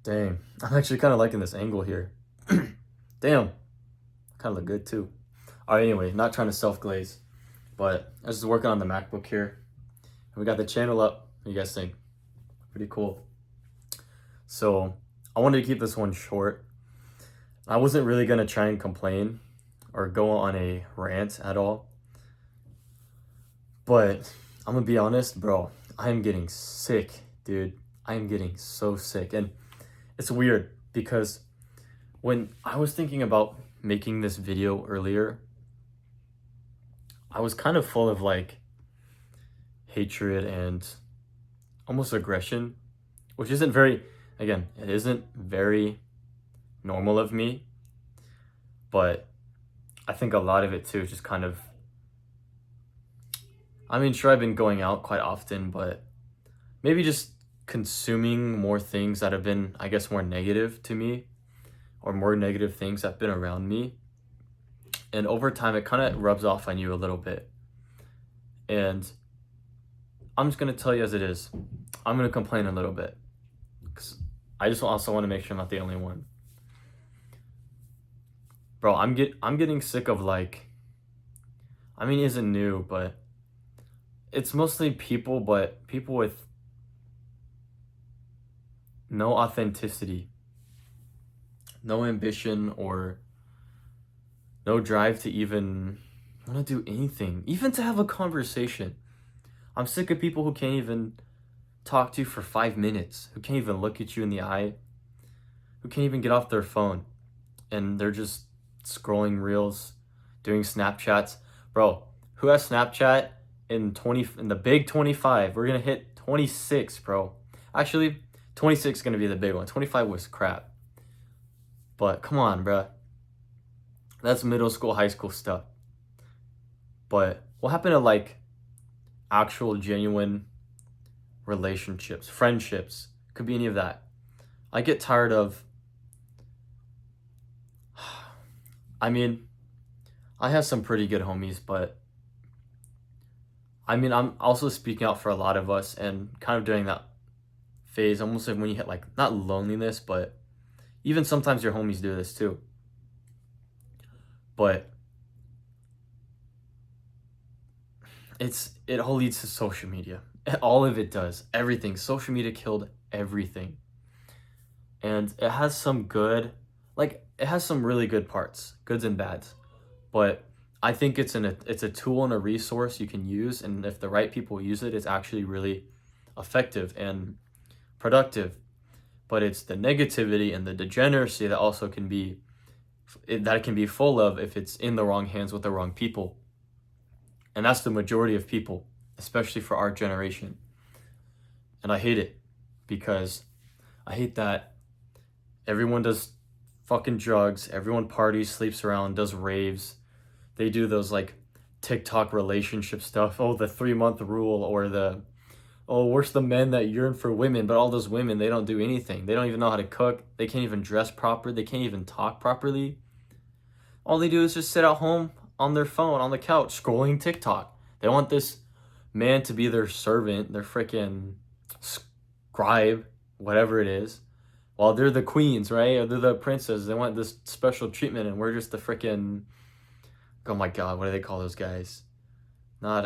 Dang, I'm actually kind of liking this angle here. Damn, kind of look good too. All right, anyway, not trying to self-glaze, but I was just working on the MacBook here. And we got the channel up. What do you guys think? Pretty cool. So I wanted to keep this one short. I wasn't really gonna try and complain or go on a rant at all. But I'm gonna be honest, bro. I am getting sick, dude. I am getting so sick. And it's weird because when I was thinking about making this video earlier, I was kind of full of like hatred and almost aggression, which isn't very, again, it isn't very normal of me, but I think a lot of it too is just kind of, I mean, sure, I've been going out quite often, but maybe just consuming more things that have been, I guess, more negative to me, or more negative things that have been around me. And over time, it kind of rubs off on you a little bit. And I'm just going to tell you as it is. I'm going to complain a little bit, because I just also want to make sure I'm not the only one. Bro, I'm getting sick of like, I mean, it isn't new, but it's mostly people, but people with no authenticity, no ambition, or no drive to even want to do anything, even to have a conversation. I'm sick of people who can't even talk to you for 5 minutes, who can't even look at you in the eye, who can't even get off their phone, and they're just scrolling reels, doing Snapchats. Bro, who has Snapchat in the big 25? We're gonna hit 26, bro. Actually, 26 is gonna be the big one. 25 was crap. But come on, bro. That's middle school, high school stuff. But what happened to like actual genuine relationships, friendships? Could be any of that. I get tired of, I mean, I have some pretty good homies, but I mean, I'm also speaking out for a lot of us and kind of doing that phase, almost like when you hit like, not loneliness, but even sometimes your homies do this too. But it all leads to social media. All of it does. Everything. Social media killed everything. And it has some good, like it has some really good parts, goods and bads. But I think it's a tool and a resource you can use, and if the right people use it, it's actually really effective and productive. But it's the negativity and the degeneracy that also can be that it can be full of if it's in the wrong hands with the wrong people. And that's the majority of people, especially for our generation. And I hate it because I hate that everyone does fucking drugs, everyone parties, sleeps around, does raves. They do those like TikTok relationship stuff. Oh, the 3-month rule, or oh, where's the men that yearn for women? But all those women, they don't do anything. They don't even know how to cook. They can't even dress proper. They can't even talk properly. All they do is just sit at home on their phone, on the couch, scrolling TikTok. They want this man to be their servant, their freaking scribe, whatever it is. While they're the queens, right? Or they're the princesses. They want this special treatment, and we're just the freaking, oh my god, what do they call those guys? Not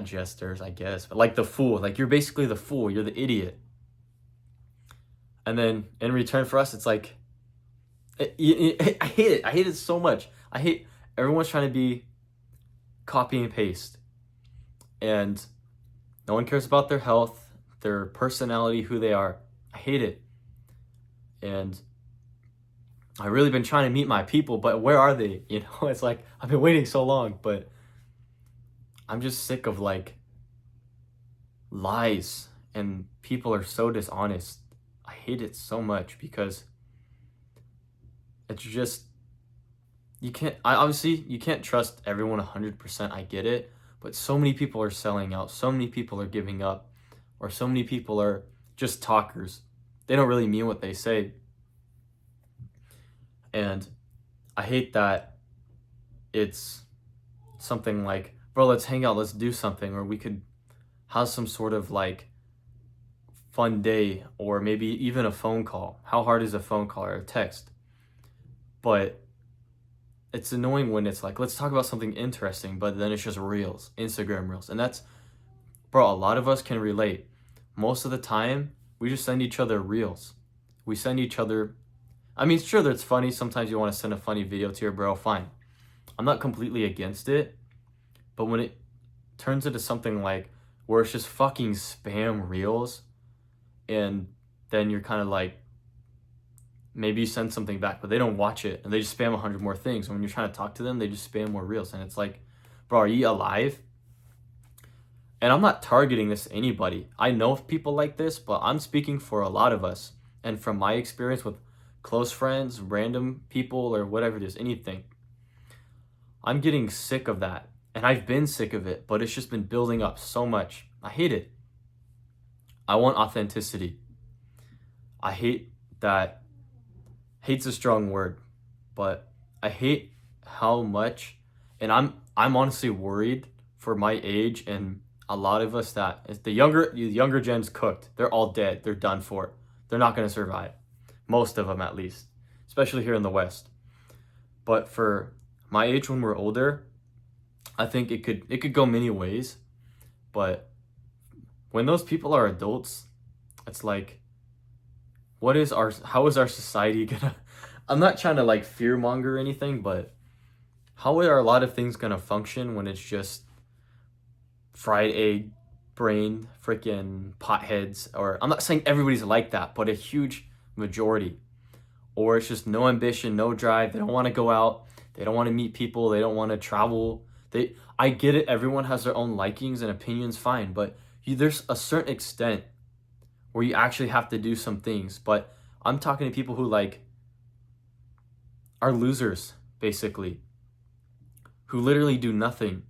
jesters, I guess, but like the fool. Like, you're basically the fool. You're the idiot. And then in return for us, it's like, I hate it. I hate it so much. I hate everyone's trying to be copy and paste. And no one cares about their health, their personality, who they are. I hate it. And I've really been trying to meet my people, but where are they? You know, it's like, I've been waiting so long, but I'm just sick of like lies, and people are so dishonest. I hate it so much because it's just, you can't trust everyone 100%. I get it, but so many people are selling out, so many people are giving up, or so many people are just talkers. They don't really mean what they say. And I hate that it's something like, bro, let's hang out, let's do something, or we could have some sort of like fun day, or maybe even a phone call. How hard is a phone call or a text? But it's annoying when it's like, let's talk about something interesting, but then it's just reels, Instagram reels. And that's, bro, a lot of us can relate. Most of the time, we just send each other reels. We send each other, I mean, sure, that's funny. Sometimes you want to send a funny video to your bro, fine. I'm not completely against it, but when it turns into something like where it's just fucking spam reels, and then you're kind of like, maybe you send something back, but they don't watch it, and they just spam 100 more things. And when you're trying to talk to them, they just spam more reels, and it's like, bro, are you alive? And I'm not targeting this to anybody. I know of people like this, but I'm speaking for a lot of us. And from my experience with close friends, random people, or whatever it is, anything, I'm getting sick of that. And I've been sick of it, but it's just been building up so much. I hate it. I want authenticity. I hate that. Hate's a strong word, but I hate how much, and I'm honestly worried for my age and a lot of us that is the younger gen's cooked. They're all dead. They're done for. They're not going to survive. Most of them, at least, especially here in the West. But for my age, when we're older, I think it could go many ways. But when those people are adults, it's like, how is our society gonna? I'm not trying to like fear monger or anything, but how are a lot of things gonna function when it's just fried egg brain freaking potheads? Or I'm not saying everybody's like that, but a huge majority. Or it's just no ambition, no drive. They don't want to go out. They don't want to meet people. They don't want to travel. I get it. Everyone has their own likings and opinions, fine. But there's a certain extent where you actually have to do some things. But I'm talking to people who like are losers, basically, who literally do nothing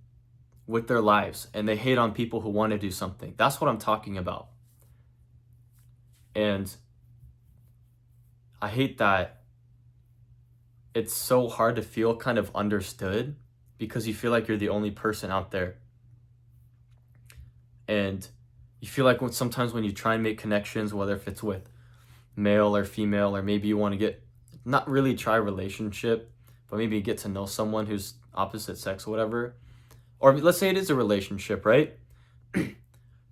with their lives, and they hate on people who want to do something. That's what I'm talking about. And I hate that it's so hard to feel kind of understood because you feel like you're the only person out there. And you feel like sometimes when you try and make connections, whether if it's with male or female, or maybe you want to get, not really try a relationship, but maybe get to know someone who's opposite sex or whatever. Or let's say it is a relationship, right?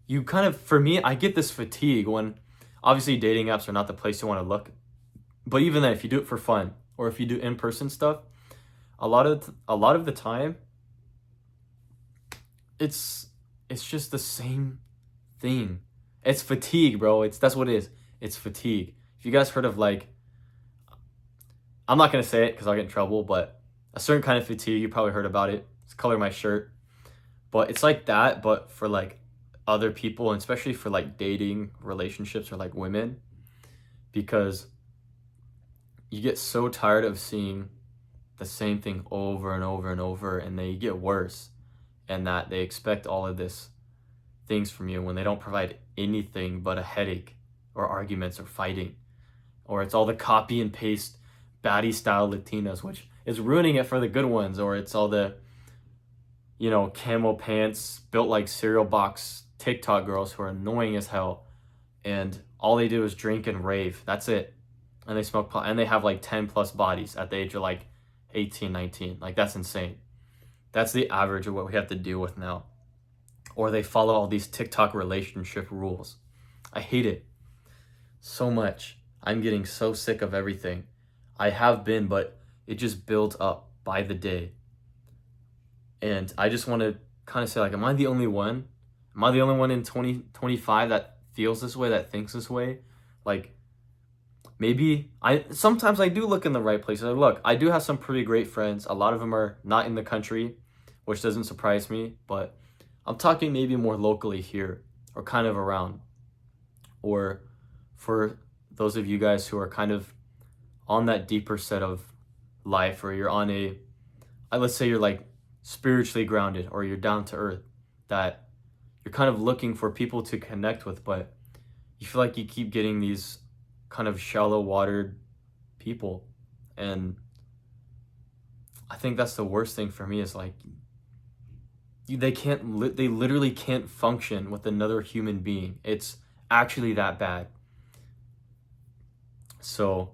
You kind of, for me, I get this fatigue when, obviously dating apps are not the place you want to look. But even then, if you do it for fun, or if you do in-person stuff, a lot of the time, it's just the same thing. It's fatigue, bro. That's what it is. It's fatigue. If you guys heard of like, I'm not gonna say it because I'll get in trouble, but a certain kind of fatigue, you probably heard about it. It's color of my shirt. But it's like that, but for like other people, and especially for like dating relationships or like women, because you get so tired of seeing the same thing over and over and over, and they get worse, and that they expect all of this things from you when they don't provide anything but a headache or arguments or fighting, or it's all the copy and paste baddie style Latinas, which is ruining it for the good ones, or it's all the camo pants built like cereal box TikTok girls who are annoying as hell, and all they do is drink and rave. That's it. And they smoke pot, and they have like 10 plus bodies at the age of like 18, 19. Like, that's insane. That's the average of what we have to deal with now. Or they follow all these TikTok relationship rules. I hate it so much. I'm getting so sick of everything. I have been, but it just builds up by the day. And I just want to kind of say, like, am I the only one? Am I the only one in 2025 that feels this way, that thinks this way? Like, maybe sometimes I do look in the right places. Look, I do have some pretty great friends. A lot of them are not in the country, which doesn't surprise me, but I'm talking maybe more locally here, or kind of around. Or for those of you guys who are kind of on that deeper set of life, or you're on let's say you're like spiritually grounded, or you're down to earth, that you're kind of looking for people to connect with, but you feel like you keep getting these kind of shallow watered people. And I think that's the worst thing for me, is like, they literally can't function with another human being. It's actually that bad. So,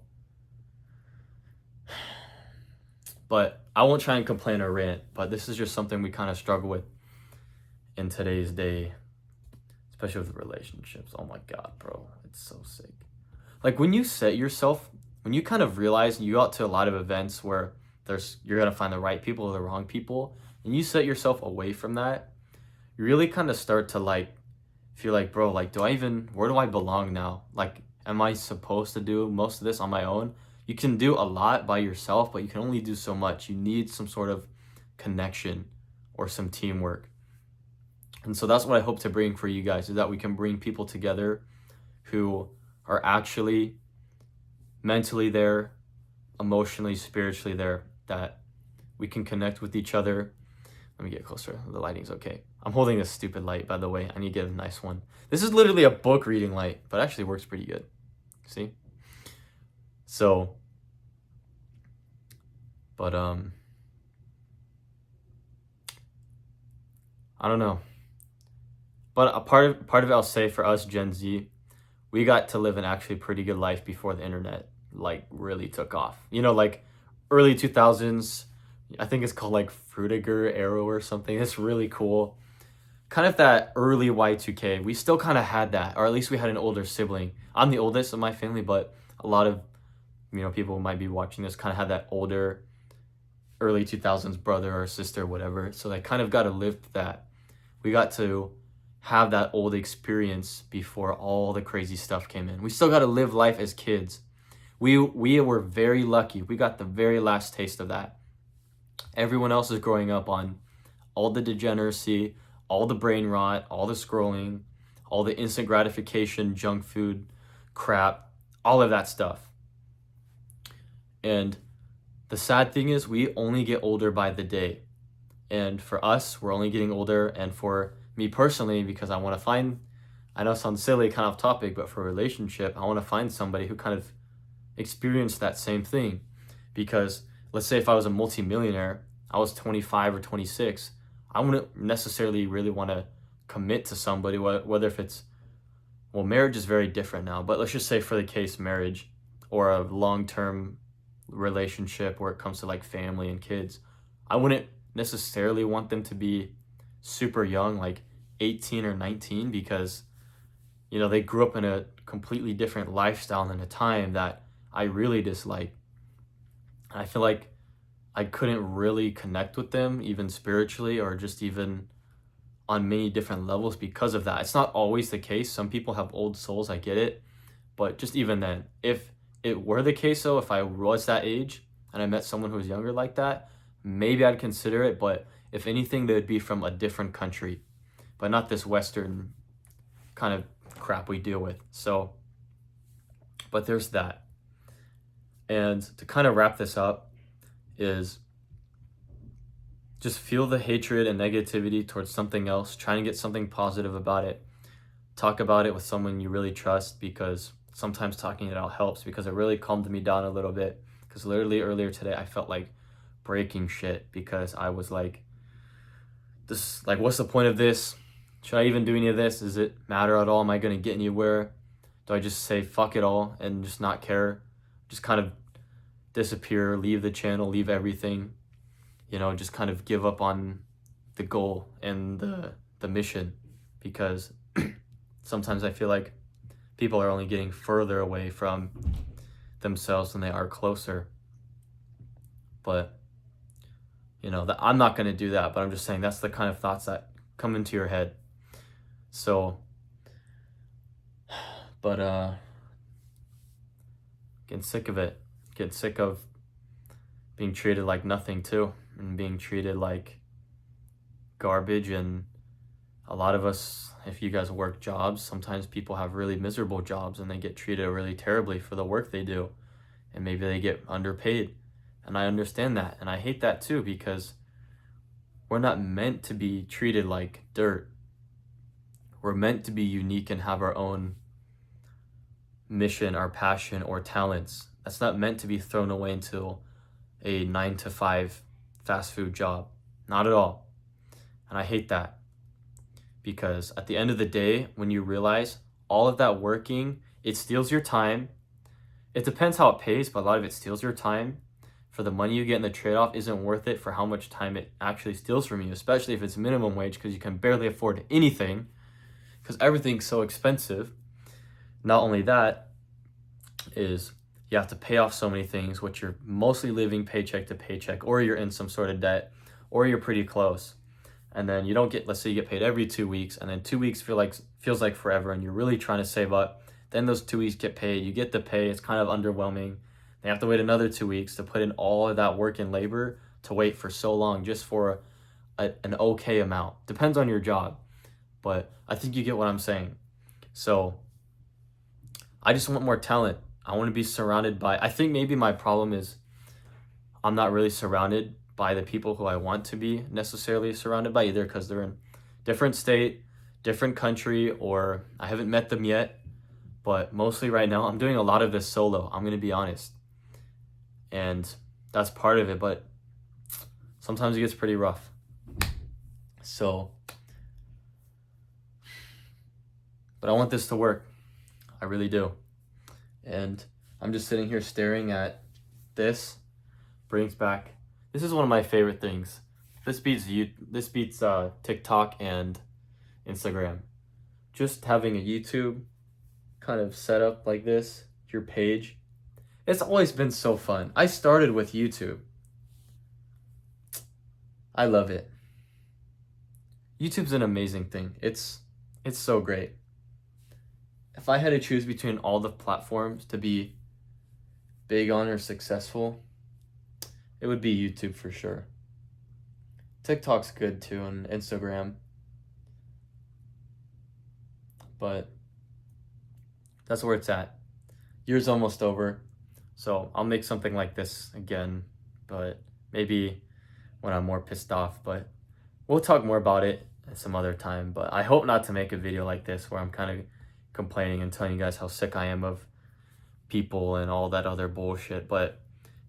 but I won't try and complain or rant, but this is just something we kind of struggle with in today's day, especially with relationships. Oh my God, bro, it's so sick. Like when you set yourself, when you kind of realize you go out to a lot of events where you're gonna find the right people or the wrong people, and you set yourself away from that, you really kind of start to like feel like, bro, like where do I belong now? Like, am I supposed to do most of this on my own? You can do a lot by yourself, but you can only do so much. You need some sort of connection or some teamwork. And so that's what I hope to bring for you guys, is that we can bring people together who are actually mentally there, emotionally, spiritually there, that we can connect with each other. Let me get closer. The lighting's okay. I'm holding a stupid light, by the way. I need to get a nice one. This is literally a book reading light, but actually works pretty good. See? So, but I don't know. But a part of it, I'll say, for us Gen Z, we got to live an actually pretty good life before the internet like really took off. You know, like early 2000s. I think it's called like Frutiger Arrow or something. It's really cool. Kind of that early Y2K. We still kind of had that, or at least we had an older sibling. I'm the oldest of my family, but a lot of people who might be watching this kind of had that older early 2000s brother or sister, whatever. So they kind of got to live that. We got to have that old experience before all the crazy stuff came in. We still got to live life as kids. We were very lucky. We got the very last taste of that. Everyone else is growing up on all the degeneracy, all the brain rot, all the scrolling, all the instant gratification, junk food, crap, all of that stuff. And the sad thing is we only get older by the day. And for us, we're only getting older. And for me personally, because I want to find, I know it sounds silly, kind of topic, but for a relationship, I want to find somebody who kind of experienced that same thing. Because let's say if I was a multimillionaire, I was 25 or 26, I wouldn't necessarily really want to commit to somebody, whether if it's, well, marriage is very different now, but let's just say for the case marriage or a long-term relationship where it comes to like family and kids, I wouldn't necessarily want them to be super young, like 18 or 19, because they grew up in a completely different lifestyle and a time that I really dislike. I feel like I couldn't really connect with them, even spiritually or just even on many different levels because of that. It's not always the case. Some people have old souls, I get it. But just even then, if it were the case though, if I was that age and I met someone who was younger like that, maybe I'd consider it. But if anything, they would be from a different country, but not this Western kind of crap we deal with. So, but there's that. And to kind of wrap this up is just feel the hatred and negativity towards something else, trying to get something positive about it. Talk about it with someone you really trust, because sometimes talking it out helps, because it really calmed me down a little bit. Because literally earlier today, I felt like breaking shit because I was like, what's the point of this? Should I even do any of this? Does it matter at all? Am I going to get anywhere? Do I just say fuck it all and just not care? Just kind of disappear, leave the channel, leave everything, just kind of give up on the goal and the mission, because sometimes I feel like people are only getting further away from themselves than they are closer. But I'm not going to do that, but I'm just saying that's the kind of thoughts that come into your head. So, but getting sick of it. Get sick of being treated like nothing too, and being treated like garbage. And a lot of us, if you guys work jobs, sometimes people have really miserable jobs and they get treated really terribly for the work they do, and maybe they get underpaid. And I understand that, and I hate that too, because we're not meant to be treated like dirt. We're meant to be unique and have our own mission, our passion, or talents. That's not meant to be thrown away into a 9-to-5 fast food job. Not at all. And I hate that, because at the end of the day, when you realize all of that working, it steals your time. It depends how it pays, but a lot of it steals your time. For the money you get in the trade-off isn't worth it for how much time it actually steals from you, especially if it's minimum wage, because you can barely afford anything because everything's so expensive. Not only that, is you have to pay off so many things, which you're mostly living paycheck to paycheck, or you're in some sort of debt, or you're pretty close. And then you don't get, let's say you get paid every 2 weeks, and then 2 weeks feels like forever, and you're really trying to save up. Then those 2 weeks get paid, you get the pay, it's kind of underwhelming. They have to wait another 2 weeks to put in all of that work and labor to wait for so long just for an okay amount. Depends on your job, but I think you get what I'm saying. So I just want more talent. I want to be surrounded by, I think maybe my problem is I'm not really surrounded by the people who I want to be necessarily surrounded by, either because they're in different state, different country, or I haven't met them yet. But mostly right now, I'm doing a lot of this solo. I'm going to be honest. And that's part of it, but sometimes it gets pretty rough. So, but I want this to work. I really do. And I'm just sitting here staring at this. This is one of my favorite things. This beats TikTok and Instagram. Just having a YouTube kind of set up like this, your page. It's always been so fun. I started with YouTube. I love it. YouTube's an amazing thing. It's so great. If I had to choose between all the platforms to be big on or successful, it would be YouTube for sure. TikTok's good too, and Instagram. But that's where it's at. Year's almost over, so I'll make something like this again, but maybe when I'm more pissed off. But we'll talk more about it at some other time. But I hope not to make a video like this where I'm kind of complaining and telling you guys how sick I am of people and all that other bullshit. But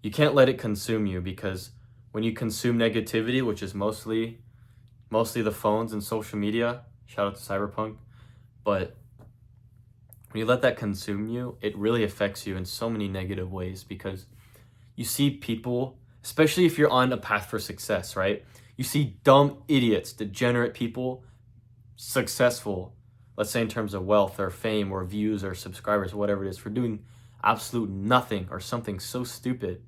you can't let it consume you, because when you consume negativity, which is mostly the phones and social media, shout out to Cyberpunk, but when you let that consume you, it really affects you in so many negative ways, because you see people, especially if you're on a path for success, right? You see dumb idiots, degenerate people, successful, let's say in terms of wealth or fame or views or subscribers, whatever it is, for doing absolute nothing or something so stupid.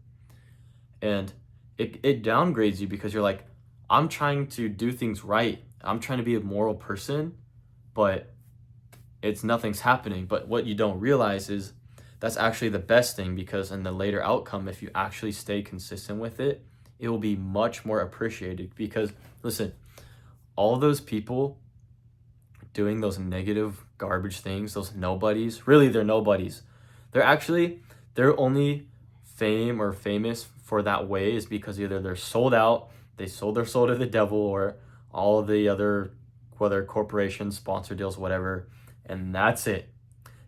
And it downgrades you, because you're like, I'm trying to do things right. I'm trying to be a moral person, but nothing's happening. But what you don't realize is that's actually the best thing, because in the later outcome, if you actually stay consistent with it, it will be much more appreciated. Because listen, all those people doing those negative garbage things, those nobodies, really they're nobodies. They're only fame or famous for that way is because either they're sold out, they sold their soul to the devil, or all the other, whether corporations, sponsor deals, whatever, and that's it.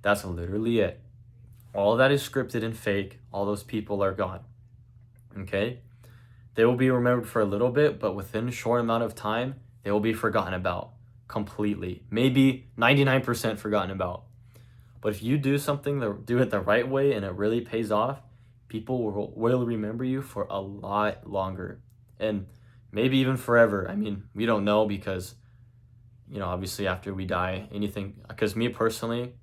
That's literally it. All of that is scripted and fake. All those people are gone. Okay? They will be remembered for a little bit, but within a short amount of time, they will be forgotten about completely. Maybe 99% forgotten about. But if you do it the right way and it really pays off, people will remember you for a lot longer, and maybe even forever. I mean, we don't know, because, obviously after we die, because me personally,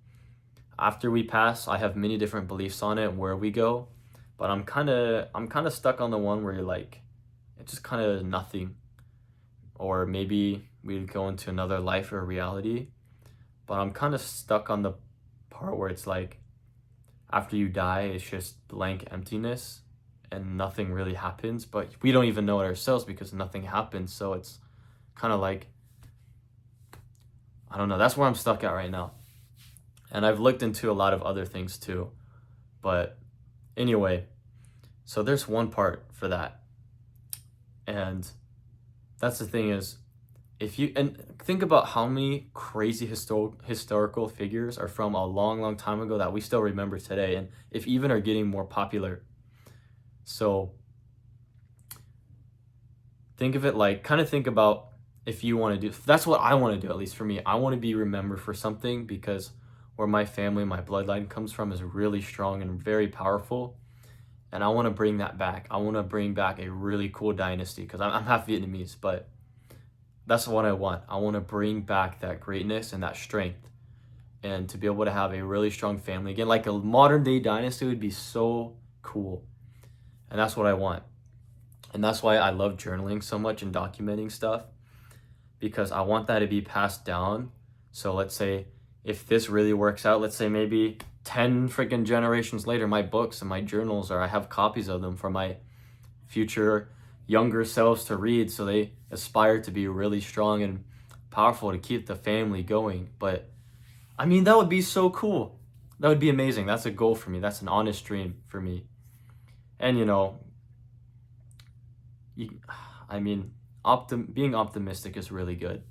after we pass, I have many different beliefs on it and where we go, but I'm kind of stuck on the one where you're like, it's just kind of nothing, or maybe we go into another life or reality, but I'm kind of stuck on the part where it's like, after you die, it's just blank emptiness and nothing really happens, but we don't even know it ourselves because nothing happens. So it's kind of like, I don't know, that's where I'm stuck at right now. And I've looked into a lot of other things too. But anyway, so there's one part for that. And that's the thing is, and think about how many crazy historical figures are from a long, long time ago that we still remember today, and if even are getting more popular. So think about if you want to do, that's what I want to do, at least for me. I want to be remembered for something, because where my family, my bloodline comes from is really strong and very powerful. And I want to bring that back. I want to bring back a really cool dynasty because I'm half Vietnamese, but that's what I want. I want to bring back that greatness and that strength, and to be able to have a really strong family again. Like a modern day dynasty would be so cool. And that's what I want. And that's why I love journaling so much and documenting stuff, because I want that to be passed down. So let's say if this really works out, let's say maybe 10 freaking generations later, my books and my journals, or I have copies of them for my future younger selves to read, so they aspire to be really strong and powerful to keep the family going. But I mean, that would be so cool. That would be amazing. That's a goal for me. That's an honest dream for me. And being optimistic is really good.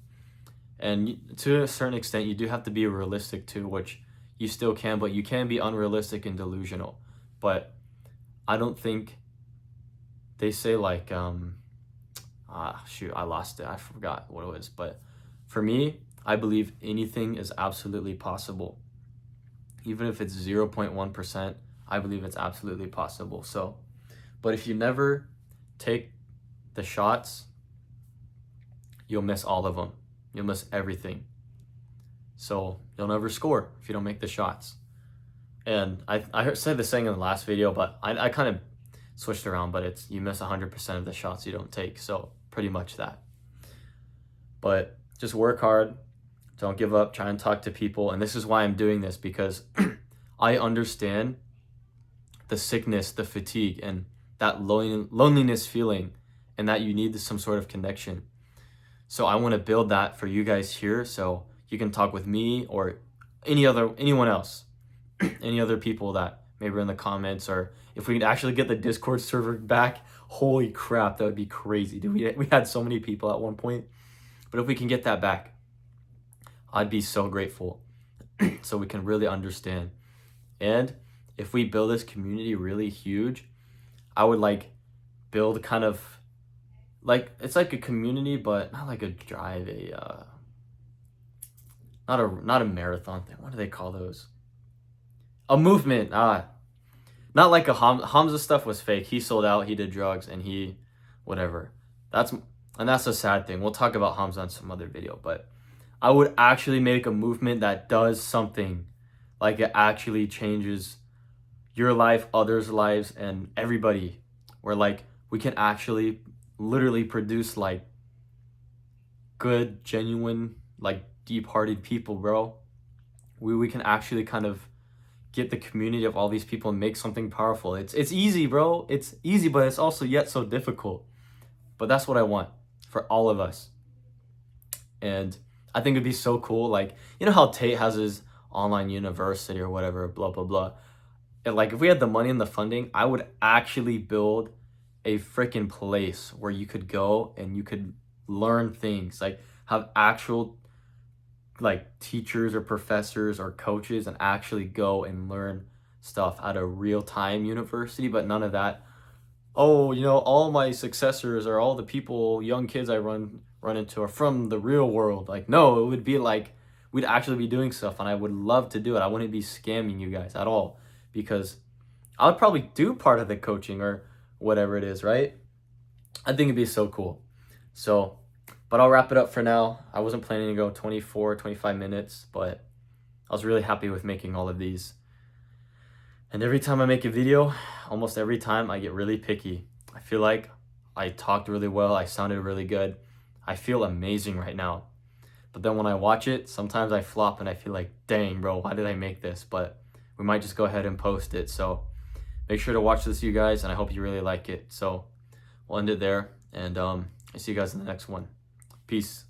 And to a certain extent, you do have to be realistic too, which you still can, but you can be unrealistic and delusional. But I don't think they say like, I lost it. I forgot what it was. But for me, I believe anything is absolutely possible. Even if it's 0.1%, I believe it's absolutely possible. So, but if you never take the shots, you'll miss all of them. You'll miss everything. So you'll never score if you don't make the shots. And I said the saying in the last video, but I kind of switched around, but it's you miss 100% of the shots you don't take. So pretty much that. But just work hard. Don't give up. Try and talk to people. And this is why I'm doing this, because I understand the sickness, the fatigue, and that loneliness feeling, and that you need some sort of connection. So I want to build that for you guys here, so you can talk with me or anyone else, any other people that maybe are in the comments, or if we could actually get the Discord server back, holy crap, that would be crazy. Dude, we had so many people at one point, but if we can get that back, I'd be so grateful. So we can really understand. And if we build this community really huge, I would like build kind of like, it's like a community, but not like a drive, not a marathon thing. What do they call those? A movement. Not like a Hamza stuff was fake. He sold out, he did drugs, and he whatever. That's a sad thing. We'll talk about Hamza in some other video, but I would actually make a movement that does something, like it actually changes your life, others' lives, and everybody, where like we can actually literally produce like good, genuine, like deep-hearted people, bro. We can actually kind of get the community of all these people and make something powerful. It's easy, bro. It's easy, but it's also yet so difficult. But that's what I want for all of us. And I think it'd be so cool. Like, you know how Tate has his online university or whatever, blah, blah, blah. And like, if we had the money and the funding, I would actually build a freaking place where you could go and you could learn things, like have actual like teachers or professors or coaches, and actually go and learn stuff at a real-time university. But none of that, oh, all my successors or all the people, young kids I run into are from the real world. Like, no, it would be like we'd actually be doing stuff, and I would love to do it. I wouldn't be scamming you guys at all, because I would probably do part of the coaching or whatever it is, right? I think it'd be so cool. So, but I'll wrap it up for now. I wasn't planning to go 25 minutes, but I was really happy with making all of these. And every time I make a video, almost every time, I get really picky. I feel like I talked really well. I sounded really good. I feel amazing right now. But then when I watch it, sometimes I flop and I feel like, dang, bro, why did I make this? But we might just go ahead and post it. So make sure to watch this, you guys, and I hope you really like it. So we'll end it there, and I'll see you guys in the next one. Peace.